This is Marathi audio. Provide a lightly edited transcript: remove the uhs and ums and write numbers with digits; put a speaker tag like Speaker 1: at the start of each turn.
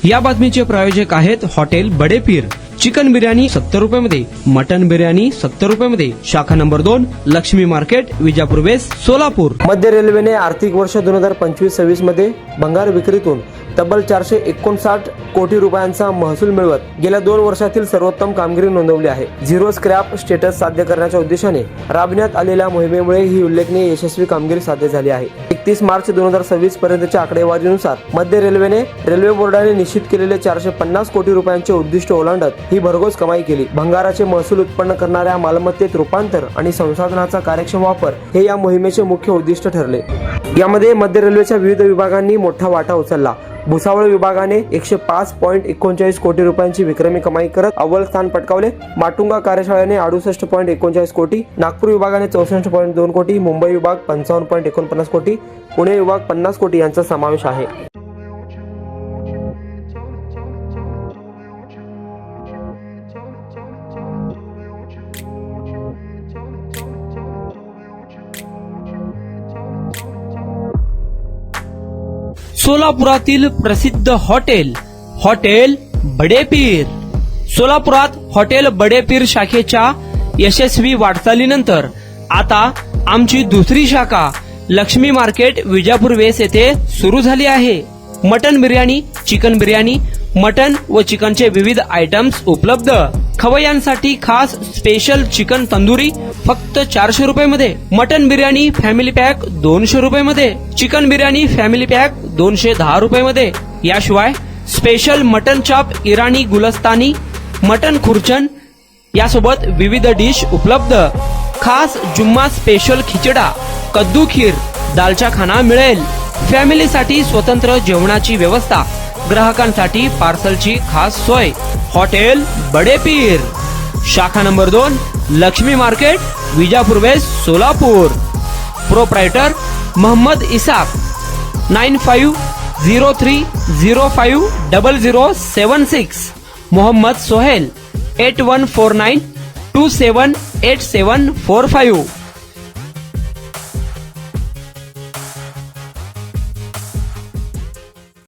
Speaker 1: या बातमीचे प्रायोजक आहेत हॉटेल बडे पीर। चिकन बिर्याणी 70 रुपयामध्ये, मटन बिर्याणी 70 रुपयामध्ये। शाखा number 2, Lakshmi market, Vijapur west, Solapur.
Speaker 2: मध्य रेल्वेने आर्थिक वर्ष 2025-26 मध्ये भंगार विक्रीतून तब्बल 459 कोटी रुपयांचा महसूल मिळवत गेल्या 2 वर्षातील सर्वोत्तम कामगिरी नोंदवली आहे। झिरो स्क्रॅप स्टेटस साध्य करण्याच्या उद्देशाने राबविण्यात आलेल्या मोहिमेमुळे ही उल्लेखनीय यशस्वी कामगिरी साध्य झाली आहे। 31 मार्च 2026 पर्यंतच्या आकडेवारीनुसार मध्य रेल्वेने रेल्वे बोर्डाने निश्चित केलेले 450 कोटी रुपयांचे उद्दिष्ट ओलांडत ही भरघोस कमाई केली। भंगाराचे महसूल उत्पन्न करणाऱ्या मालमत्तेत रूपांतर आणि संसाधनाचा कार्यक्षम वापर हे या मोहिमेचे मुख्य उद्दिष्ट ठरले। यामध्ये मध्य रेल्वेच्या विविध विभागांनी मोठा वाटा उचलला। भुसावळ विभागाने 105.39 कोटी रुपयांची विक्रमी कमाई करत अव्वल स्थान पटकावले। माटुंगा कार्यशाळेने 68.39 कोटी, नागपूर विभागाने 64.2 कोटी, मुंबई विभाग 55.49 कोटी, पुणे विभाग 50 कोटी यांचा समावेश आहे।
Speaker 1: सोलापुरातील प्रसिद्ध हॉटेल हॉटेल बडे पीर। सोलापुरात हॉटेल बडे पीर शाखेच्या यशस्वी वाटचालीनंतर आता आमची दुसरी शाखा लक्ष्मी मार्केट, विजापूर वेस्ट येथे सुरू झाली आहे। Mutton biryani, chicken biryani, mutton व चिकनचे विविध आयटम्स उपलब्ध। खवय्यांसाठी खास स्पेशल चिकन तंदुरी फक्त 400 रुपयामध्ये, मटन बिर्याणी फॅमिली पॅक 200 रुपयामध्ये, चिकन बिर्याणी फॅमिली पॅक 210 रुपयामध्ये। याशिवाय स्पेशल मटन चॉप, इराणी गुलस्तानी, मटन खुर्चन यासोबत विविध डिश उपलब्ध। खास जुम्मा स्पेशल खिचडा, कद्दू खीर, दालचा खाना मिळेल। फॅमिलीसाठी स्वतंत्र जेवणाची व्यवस्था, ग्राहकांसाठी पार्सलची खास सोय। हॉटेल बडे पीर, शाखा number 2, Lakshmi market, Vijapur west, Solapur. Proprietor Mohammad Ishaq, 9503050076। Mohammad Sohail, 8149278745।